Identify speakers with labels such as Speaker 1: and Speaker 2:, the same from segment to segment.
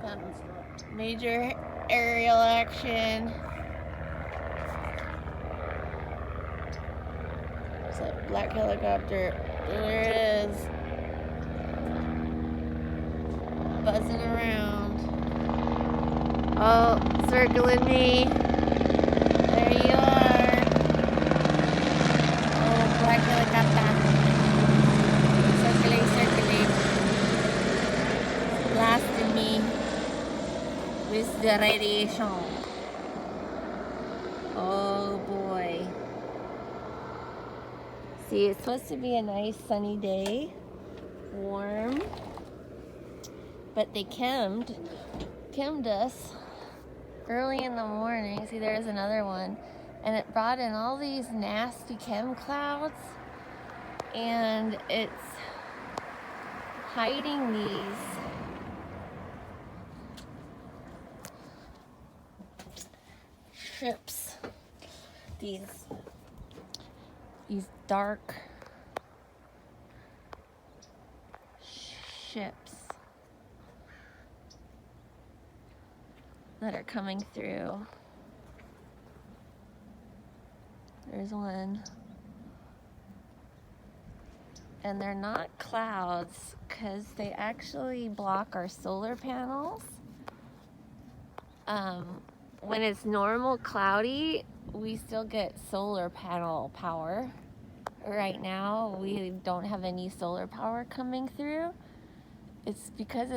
Speaker 1: some major aerial action. It's a black helicopter. There it is. Buzzing around. Oh, circling me. There you are. Oh, black helicopter. Circling. Blasting me with the radiation. Oh boy. See, it's supposed to be a nice sunny day. Warm. But they chemmed us early in the morning. See, there's another one. And it brought in all these nasty chem clouds. And it's hiding these ships. These dark ships that are coming through. There's one. And they're not clouds because they actually block our solar panels. When it's normal cloudy, we still get solar panel power. Right now, we don't have any solar power coming through. It's because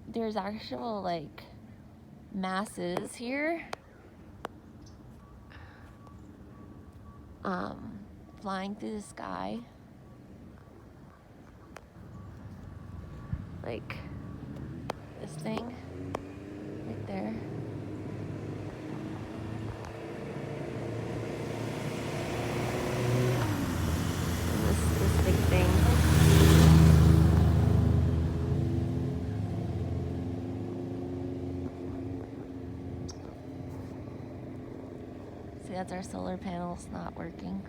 Speaker 1: there's actual like masses here flying through the sky, like this thing right there. And this big thing. See, that's our solar panels not working.